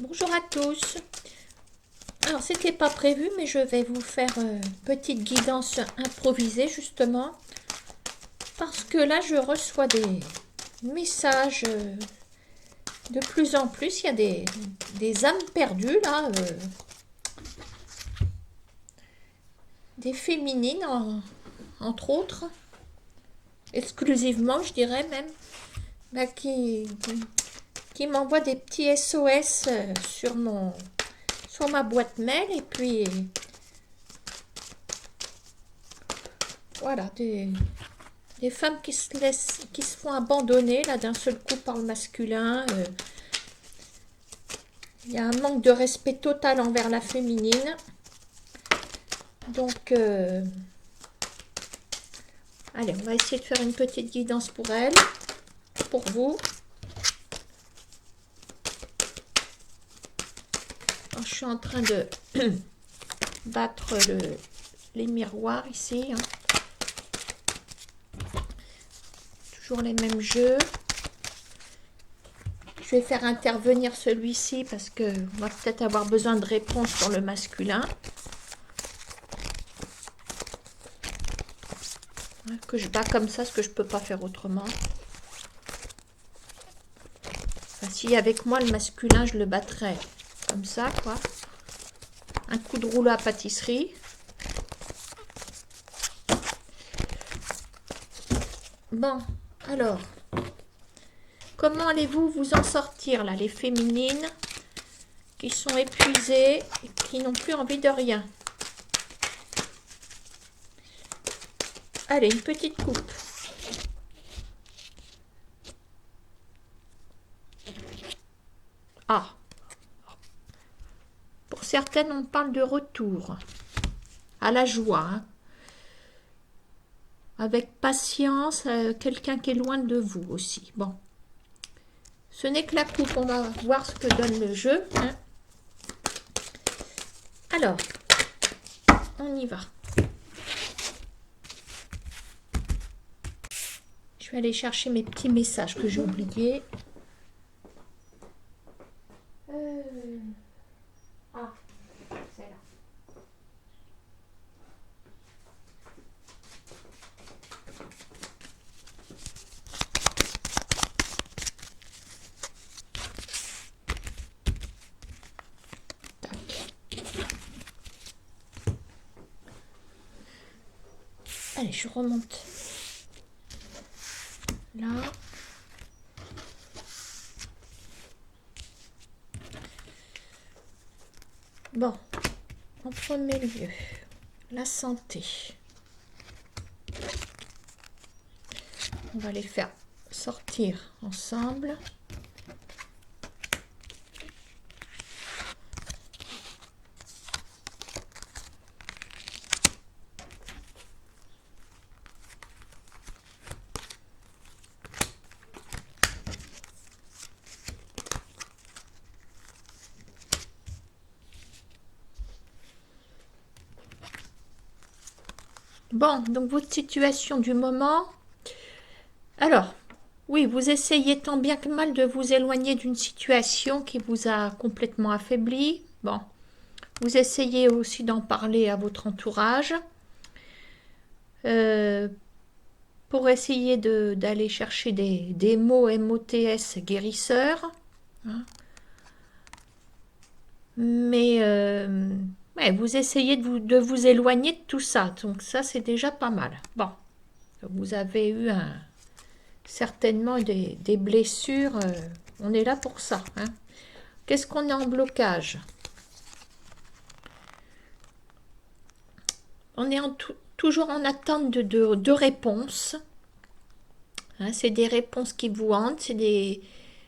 Bonjour à tous. Alors, c'était pas prévu, mais je vais vous faire une petite guidance improvisée justement parce que là, je reçois des messages de plus en plus. Il y a des âmes perdues là, des féminines entre autres, exclusivement, je dirais même, bah, qui m'envoient des petits SOS sur ma boîte mail et puis voilà, des femmes qui se font abandonner là d'un seul coup par le masculin. Il y a un manque de respect total envers la féminine. Donc, allez, on va essayer de faire une petite guidance pour elle, pour vous. Alors, je suis en train de battre les miroirs ici. Hein. Toujours les mêmes jeux. Je vais faire intervenir celui-ci parce que on va peut-être avoir besoin de réponses sur le masculin. Que je bats comme ça, parce que je peux pas faire autrement. Enfin, si avec moi le masculin, je le battrais comme ça, quoi. Un coup de rouleau à pâtisserie. Bon, alors, comment allez-vous vous en sortir, là, les féminines qui sont épuisées et qui n'ont plus envie de rien? Allez, une petite coupe. Ah, pour certaines, on parle de retour à la joie, hein. Avec patience, quelqu'un qui est loin de vous aussi. Bon, ce n'est que la coupe, on va voir ce que donne le jeu. Hein. Alors, on y va. Je vais aller chercher mes petits messages que j'ai oubliés. Ah, c'est là. Allez, je remonte là. Bon, en premier lieu, la santé. On va les faire sortir ensemble. Bon, donc votre situation du moment. Alors, oui, vous essayez tant bien que mal de vous éloigner d'une situation qui vous a complètement affaibli. Bon, vous essayez aussi d'en parler à votre entourage euh, pour essayer d'aller chercher des mots MOTS guérisseurs. Hein. Mais ouais, vous essayez de vous éloigner de tout ça. Donc ça, c'est déjà pas mal. Bon, vous avez eu certainement des blessures. On est là pour ça. Hein. Qu'est-ce qu'on est en blocage? On est toujours en attente de réponses. Hein, c'est des réponses qui vous hantent.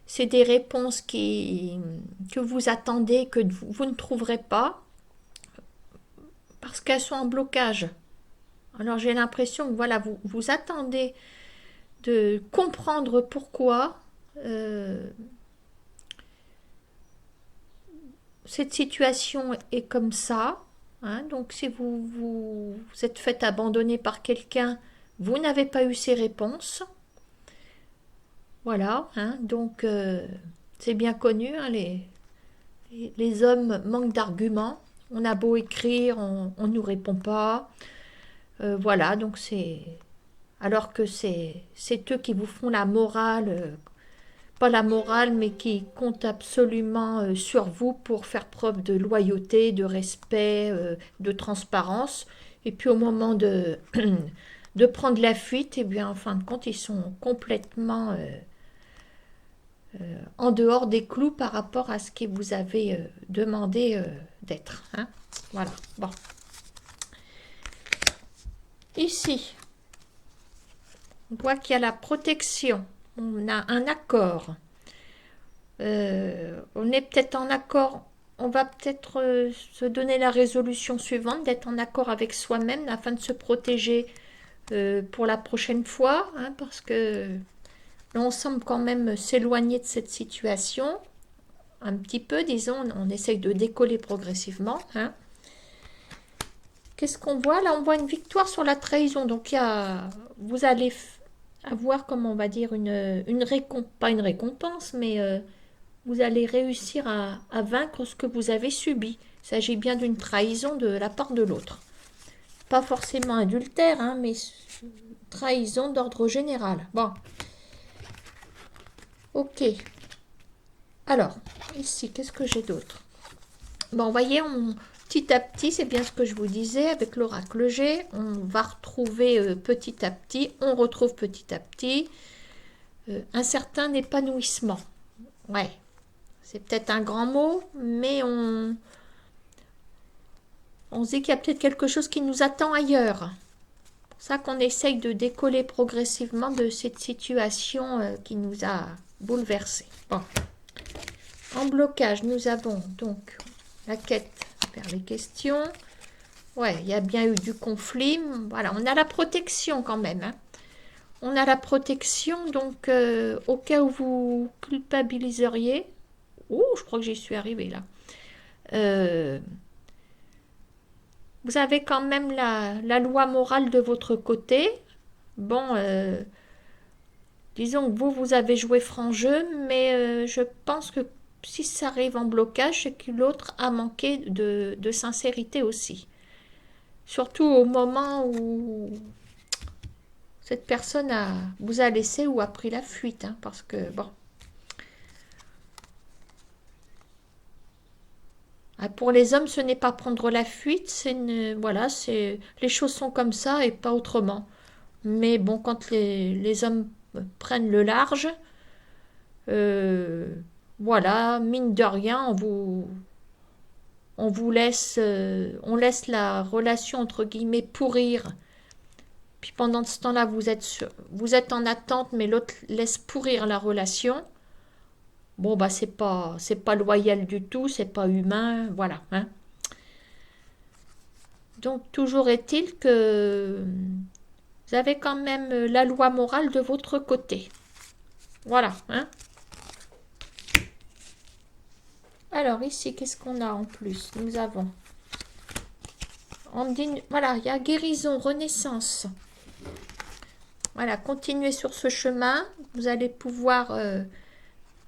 C'est des réponses que vous attendez, que vous ne trouverez pas. Parce qu'elles sont en blocage. Alors j'ai l'impression que voilà, vous attendez de comprendre pourquoi cette situation est comme ça. Hein. Donc si vous êtes fait abandonner par quelqu'un, vous n'avez pas eu ces réponses. Voilà, hein. Donc c'est bien connu, hein, Les hommes manquent d'arguments. On a beau écrire, on ne nous répond pas. Voilà, donc c'est... Alors que c'est eux qui vous font la morale, pas la morale, mais qui comptent absolument sur vous pour faire preuve de loyauté, de respect, de transparence. Et puis au moment de, de prendre la fuite, eh bien, en fin de compte, ils sont complètement en dehors des clous par rapport à ce que vous avez demandé d'être. Hein. Voilà. Bon. Ici, on voit qu'il y a la protection. On a un accord. On est peut-être en accord. On va peut-être se donner la résolution suivante, d'être en accord avec soi-même afin de se protéger pour la prochaine fois, hein, parce que là, on semble quand même s'éloigner de cette situation, un petit peu, disons, on essaye de décoller progressivement. Hein. Qu'est-ce qu'on voit? Là, on voit une victoire sur la trahison. Donc, vous allez avoir, comment on va dire, pas une récompense, mais vous allez réussir à vaincre ce que vous avez subi. Il s'agit bien d'une trahison de la part de l'autre. Pas forcément adultère, hein, mais trahison d'ordre général. Bon. Ok. Alors, ici, qu'est-ce que j'ai d'autre? Bon, vous voyez, petit à petit, c'est bien ce que je vous disais, avec l'oracle G, on va retrouver petit à petit, on retrouve petit à petit un certain épanouissement. Ouais, c'est peut-être un grand mot, mais on se dit qu'il y a peut-être quelque chose qui nous attend ailleurs. C'est pour ça qu'on essaye de décoller progressivement de cette situation qui nous a bouleversés. Bon. En blocage, nous avons donc la quête vers les questions. Ouais, il y a bien eu du conflit. Voilà, on a la protection quand même. Hein. On a la protection, donc au cas où vous culpabiliseriez. Oh, je crois que j'y suis arrivée là. Vous avez quand même la loi morale de votre côté. Bon, disons que vous avez joué franc jeu, mais je pense que si ça arrive en blocage, c'est que l'autre a manqué de sincérité aussi. Surtout au moment où cette personne vous a laissé ou a pris la fuite. Hein, parce que, bon. Pour les hommes, ce n'est pas prendre la fuite. Voilà, les choses sont comme ça et pas autrement. Mais bon, quand les hommes prennent le large, voilà, mine de rien, on laisse la relation entre guillemets pourrir. Puis pendant ce temps-là, vous êtes en attente, mais l'autre laisse pourrir la relation. Bon, bah c'est pas loyal du tout, c'est pas humain, voilà. Hein. Donc toujours est-il que vous avez quand même la loi morale de votre côté. Voilà. Hein. Alors ici, qu'est-ce qu'on a en plus? Nous avons... voilà, il y a guérison, renaissance. Voilà, continuez sur ce chemin. Vous allez pouvoir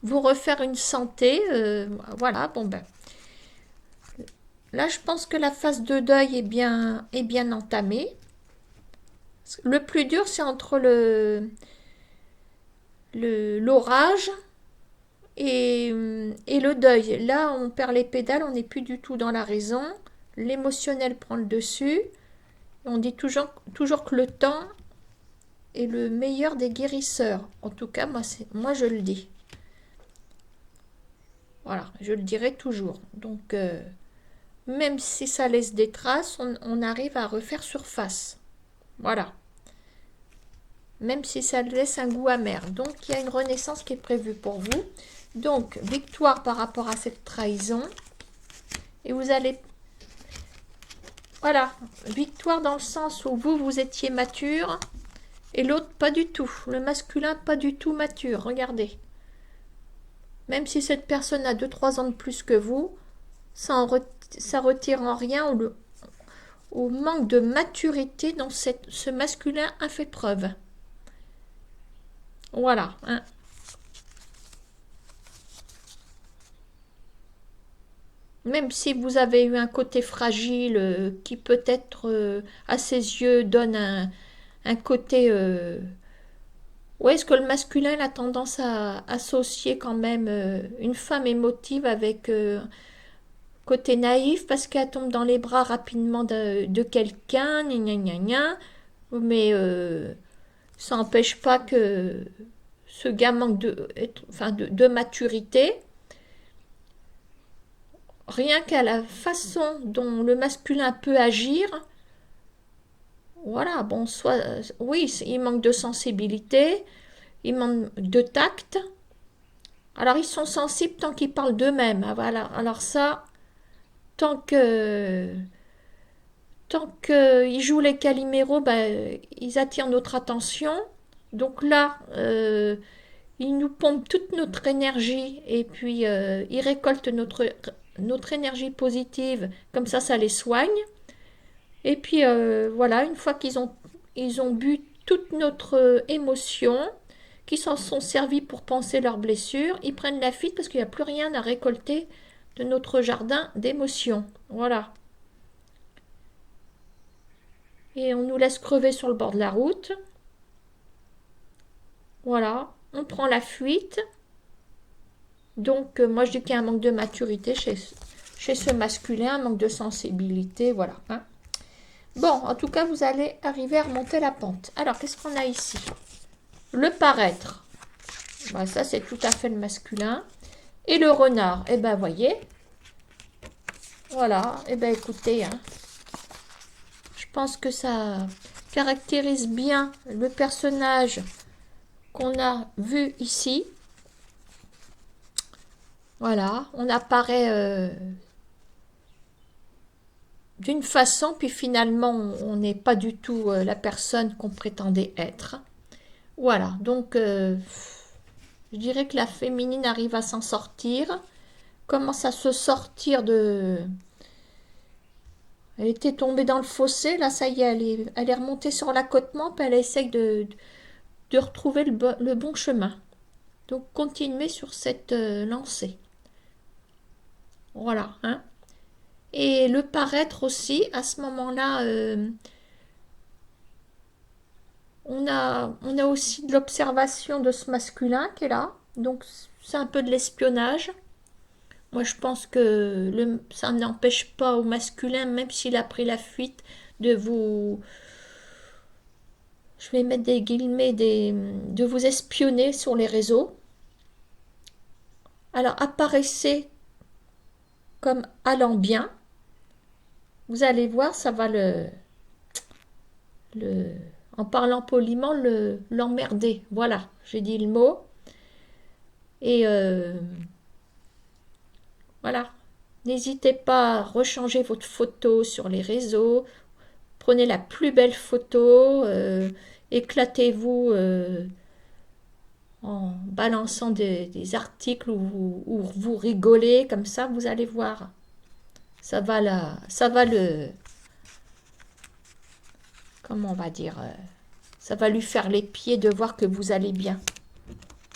vous refaire une santé. Voilà, bon ben. Là, je pense que la phase de deuil est bien entamée. Le plus dur, c'est entre l'orage et le deuil. Là, on perd les pédales, on n'est plus du tout dans la raison. L'émotionnel prend le dessus. On dit toujours que le temps est le meilleur des guérisseurs. En tout cas, moi je le dis. Voilà, je le dirai toujours. Donc, même si ça laisse des traces, on arrive à refaire surface. Voilà. Même si ça laisse un goût amer. Donc, il y a une renaissance qui est prévue pour vous. Donc, victoire par rapport à cette trahison. Et vous allez... Voilà, victoire dans le sens où vous étiez mature et l'autre pas du tout. Le masculin pas du tout mature, regardez. Même si cette personne a 2-3 ans de plus que vous, ça retire en rien au manque de maturité dont ce masculin a fait preuve. Voilà. Hein. même si vous avez eu un côté fragile qui peut-être à ses yeux donne un côté... Ou est-ce que le masculin il a tendance à associer quand même une femme émotive avec côté naïf parce qu'elle tombe dans les bras rapidement de quelqu'un, gna gna gna gna, mais ça n'empêche pas que ce gars manque de maturité. Rien qu'à la façon dont le masculin peut agir, voilà, bon, soit, oui, il manque de sensibilité, il manque de tact. Alors, ils sont sensibles tant qu'ils parlent d'eux-mêmes. Ah, voilà, alors ça, tant que tant qu'ils jouent les caliméros, ben, ils attirent notre attention. Donc là, ils nous pompent toute notre énergie et puis ils récoltent notre énergie positive. Comme ça les soigne. Et puis voilà, une fois ils ont bu toute notre émotion, qu'ils s'en sont servis pour penser leurs blessures, ils prennent la fuite parce qu'il n'y a plus rien à récolter de notre jardin d'émotions. Voilà. Et on nous laisse crever sur le bord de la route. Voilà, on prend la fuite. Donc moi je dis qu'il y a un manque de maturité chez ce masculin, un manque de sensibilité, voilà. Hein. Bon, en tout cas, vous allez arriver à remonter la pente. Alors, qu'est-ce qu'on a ici? Le paraître. Ben, ça, c'est tout à fait le masculin. Et le renard. Eh ben, voyez. Voilà. Eh ben, écoutez, hein, je pense que ça caractérise bien le personnage qu'on a vu ici. Voilà. On apparaît d'une façon, puis finalement, on n'est pas du tout la personne qu'on prétendait être. Voilà. Donc, je dirais que la féminine arrive à s'en sortir, commence à se sortir de... Elle était tombée dans le fossé, là ça y est, elle est remontée sur l'accotement, puis elle essaye de retrouver le bon chemin. Donc continuez sur cette lancée. Voilà. Hein. Et le paraître aussi, à ce moment-là, on a aussi de l'observation de ce masculin qui est là. Donc c'est un peu de l'espionnage. Moi, je pense que ça n'empêche pas au masculin, même s'il a pris la fuite, de vous... Je vais mettre des guillemets, de vous espionner sur les réseaux. Alors, apparaissez comme allant bien. Vous allez voir, ça va en parlant poliment, l'emmerder. Voilà, j'ai dit le mot. Et voilà. N'hésitez pas à rechanger votre photo sur les réseaux. Prenez la plus belle photo. Éclatez-vous en balançant des articles où vous rigolez. Comme ça, vous allez voir. Ça va comment on va dire, ça va lui faire les pieds de voir que vous allez bien.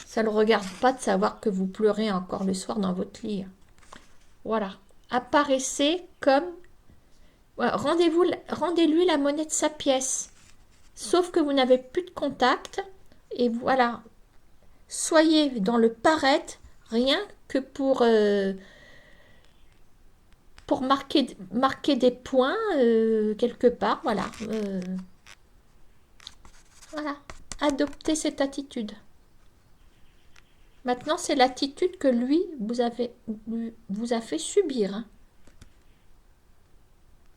Ça ne le regarde pas de savoir que vous pleurez encore le soir dans votre lit. Voilà. Apparaissez comme... Ouais, rendez-lui la monnaie de sa pièce. Sauf que vous n'avez plus de contact. Et voilà. Soyez dans le paraître, rien que pour marquer des points quelque part. Voilà. Voilà. Adoptez cette attitude. Maintenant, c'est l'attitude que lui vous a fait subir. Hein.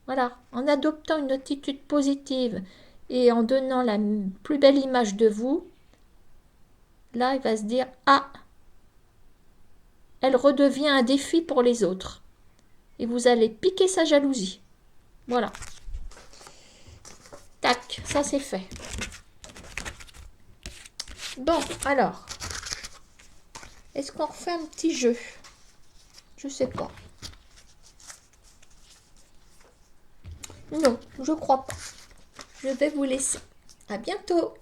Voilà, en adoptant une attitude positive et en donnant la plus belle image de vous, là, il va se dire « Ah, elle redevient un défi pour les autres. » Et vous allez piquer sa jalousie. Voilà. Tac, ça c'est fait. Bon, alors... Est-ce qu'on refait un petit jeu? Je sais pas. Non, je crois pas. Je vais vous laisser. À bientôt.